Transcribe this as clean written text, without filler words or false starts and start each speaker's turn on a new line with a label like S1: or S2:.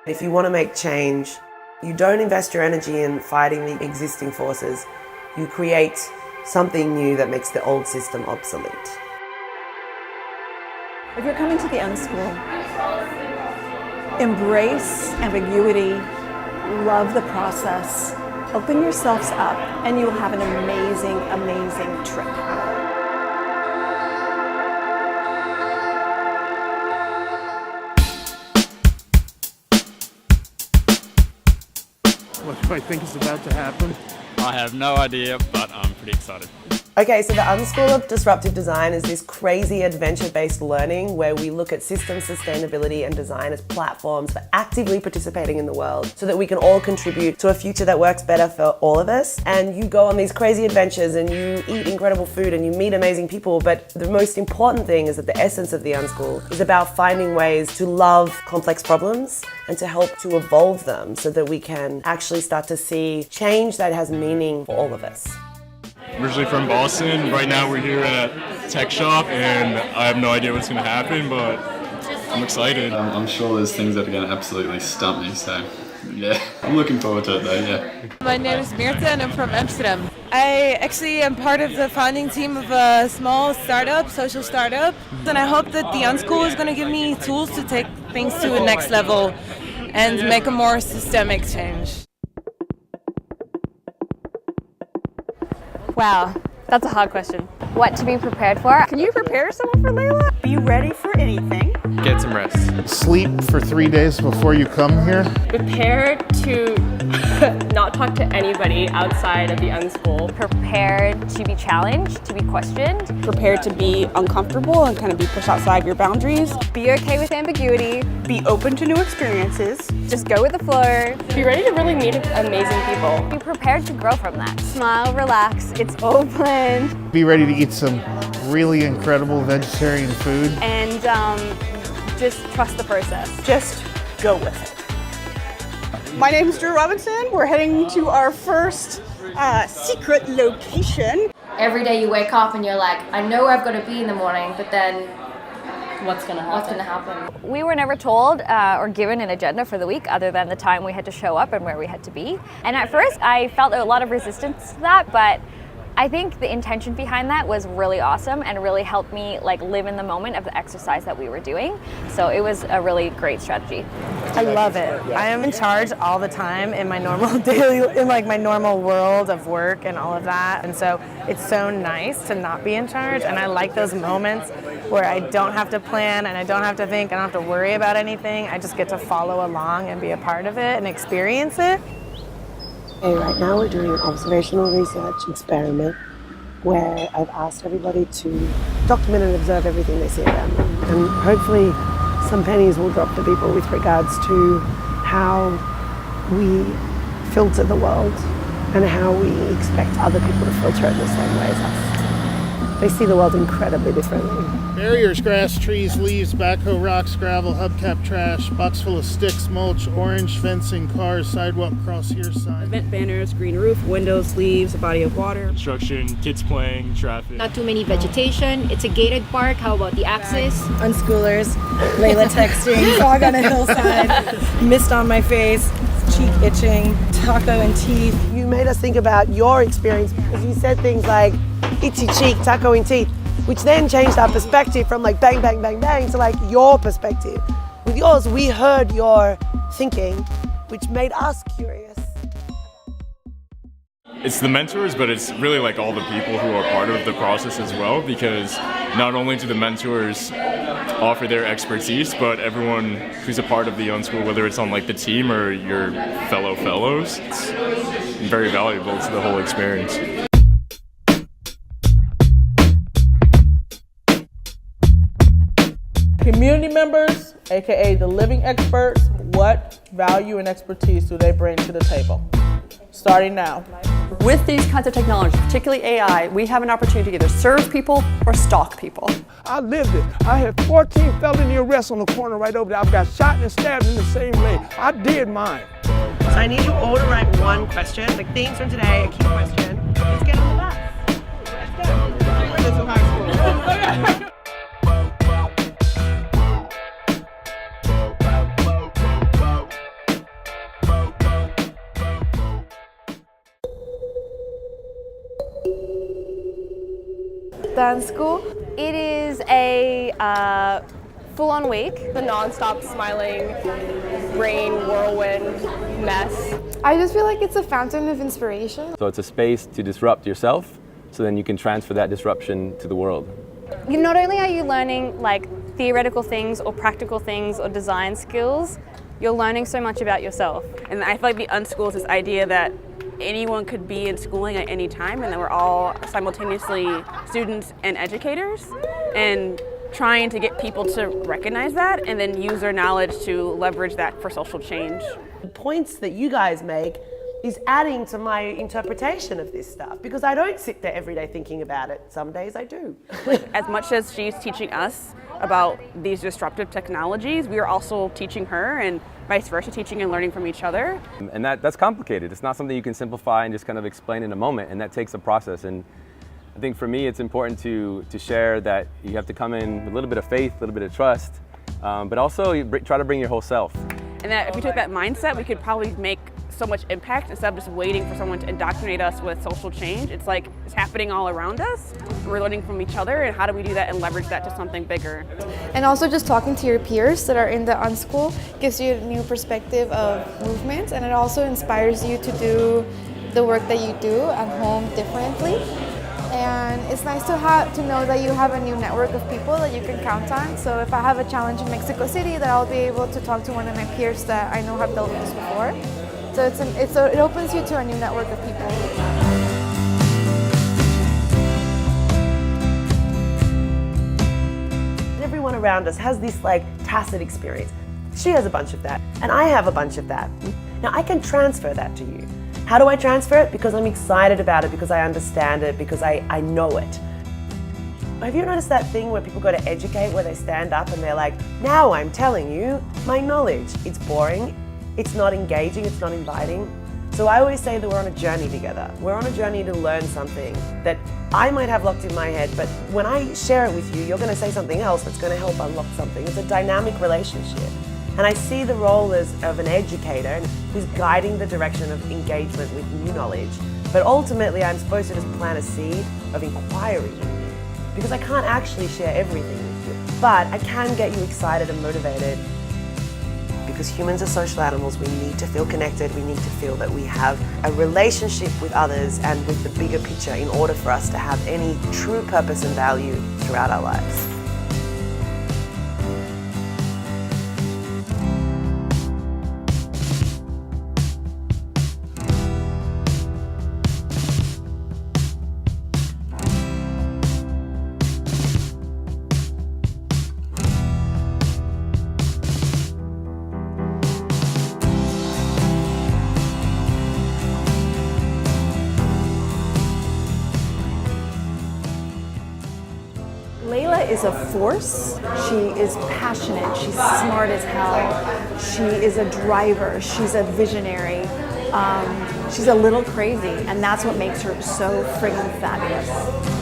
S1: If you want to make change, you don't invest your energy in fighting the existing forces. You create something new that makes the old system obsolete.
S2: If you're coming to the UnSchool, embrace ambiguity, love the process, open yourselves up, and you will have an amazing, amazing trip.
S3: What do I think is about to happen?
S4: I have no idea, but I'm pretty excited.
S1: Okay, so the UnSchool of Disruptive Design is this crazy adventure-based learning where we look at systems, sustainability and design as platforms for actively participating in the world so that we can all contribute to a future that works better for all of us. And you go on these crazy adventures and you eat incredible food and you meet amazing people, but the most important thing is that the essence of the UnSchool is about finding ways to love complex problems and to help to evolve them so that we can actually start to see change that has meaning for all of us.
S4: I'm originally from Boston. Right now we're here at Tech Shop and I have no idea what's going to happen, but I'm excited.
S5: I'm sure there's things that are going to absolutely stump me, so yeah, I'm looking forward to it though, yeah.
S6: My name is Mirta and I'm from Amsterdam. I actually am part of the founding team of a small startup, social startup, and I hope that the UnSchool is going to give me tools to take things to the next level and make a more systemic change.
S7: Wow, that's a hard question. What to be prepared for? Can you prepare someone for Layla?
S2: Be ready for anything.
S4: Get some rest.
S3: Sleep for 3 days before you come here.
S8: Prepare to not talk to anybody outside of the UnSchool.
S7: Prepared to be challenged, to be questioned.
S9: Prepared to be uncomfortable and kind of be pushed outside your boundaries.
S7: Be okay with ambiguity.
S9: Be open to new experiences.
S7: Just go with the flow.
S8: Be ready to really meet amazing people.
S7: Be prepared to grow from that. Smile, relax, it's all planned.
S3: Be ready to eat some really incredible vegetarian food.
S7: And just trust the process.
S2: Just go with it. My name is Drew Robinson. We're heading to our first secret location.
S10: Every day you wake up and you're like, I know where I've got to be in the morning, but then
S8: What's gonna happen?
S7: We were never told or given an agenda for the week other than the time we had to show up and where we had to be. And at first I felt a lot of resistance to that, but I think the intention behind that was really awesome and really helped me live in the moment of the exercise that we were doing. So it was a really great strategy.
S6: I love it. I am in charge all the time in my normal my normal world of work and all of that. And so it's so nice to not be in charge. And I like those moments where I don't have to plan and I don't have to think, I don't have to worry about anything. I just get to follow along and be a part of it and experience it.
S1: Okay, right now we're doing an observational research experiment where I've asked everybody to document and observe everything they see around them. And hopefully some pennies will drop to people with regards to how we filter the world and how we expect other people to filter it in the same way as us. They see the world incredibly differently.
S3: Barriers, grass, trees, leaves, backhoe, rocks, gravel, hubcap, trash, box full of sticks, mulch, orange, fencing, cars, sidewalk, cross here, sign.
S9: Event banners, green roof, windows, leaves, a body of water.
S4: Construction, kids playing, traffic.
S10: not too many vegetation. It's a gated park. How about the access?
S6: Unschoolers, Layla texting, dog on a hillside, mist on my face, cheek itching, taco and teeth.
S1: You made us think about your experience because you said things like itchy cheek, taco in teeth, which then changed our perspective from bang, bang, bang, bang to your perspective. With yours, we heard your thinking, which made us curious.
S4: It's the mentors, but it's really all the people who are part of the process as well, because not only do the mentors offer their expertise, but everyone who's a part of the UnSchool, whether it's on the team or your fellows, it's very valuable to the whole experience.
S11: Community members, aka the living experts, what value and expertise do they bring to the table? Starting now.
S9: With these kinds of technologies, particularly AI, we have an opportunity to either serve people or stalk people.
S3: I lived it. I had 14 felony arrests on the corner right over there. I've got shot and stabbed in the same leg. I did mine.
S1: So I need you all to write one question, themes from today, a key question. Let's get on the bus. Let's go. This is high school.
S12: the UnSchool?
S8: It is a full-on week. The non-stop smiling, brain whirlwind mess.
S12: I just feel like it's a fountain of inspiration.
S13: So it's a space to disrupt yourself, so then you can transfer that disruption to the world.
S8: Not only are you learning like theoretical things or practical things or design skills, you're learning so much about yourself.
S9: And I feel like the UnSchool is this idea that anyone could be in schooling at any time, and that we're all simultaneously students and educators, and trying to get people to recognize that and then use their knowledge to leverage that for social change.
S1: The points that you guys make is adding to my interpretation of this stuff, because I don't sit there every day thinking about it. Some days I do.
S9: As much as she's teaching us about these disruptive technologies, we are also teaching her, and vice versa, teaching and learning from each other.
S13: And that's complicated. It's not something you can simplify and just kind of explain in a moment, and that takes a process. And I think for me, it's important to share that you have to come in with a little bit of faith, a little bit of trust, but also you try to bring your whole self.
S9: And that if we took that mindset, we could probably make so much impact instead of just waiting for someone to indoctrinate us with social change. It's like it's happening all around us. We're learning from each other, and how do we do that and leverage that to something bigger?
S12: And also just talking to your peers that are in the UnSchool gives you a new perspective of movement, and it also inspires you to do the work that you do at home differently. And it's nice to know that you have a new network of people that you can count on. So if I have a challenge in Mexico City, that I'll be able to talk to one of my peers that I know have dealt with this before. So it opens you to a new network of people.
S1: Everyone around us has this like tacit experience. She has a bunch of that, and I have a bunch of that. Now I can transfer that to you. How do I transfer it? Because I'm excited about it, because I understand it, because I know it. Have you noticed that thing where people go to educate, where they stand up and they're like, now I'm telling you my knowledge. It's boring, it's not engaging, it's not inviting. So I always say that we're on a journey together. We're on a journey to learn something that I might have locked in my head, but when I share it with you, you're gonna say something else that's gonna help unlock something. It's a dynamic relationship. And I see the role of an educator who's guiding the direction of engagement with new knowledge. But ultimately, I'm supposed to just plant a seed of inquiry in you, because I can't actually share everything with you. But I can get you excited and motivated, because humans are social animals. We need to feel connected. We need to feel that we have a relationship with others and with the bigger picture in order for us to have any true purpose and value throughout our lives.
S2: Layla is a force. She is passionate. She's smart as hell. She is a driver. She's a visionary. She's a little crazy, and that's what makes her so friggin' fabulous.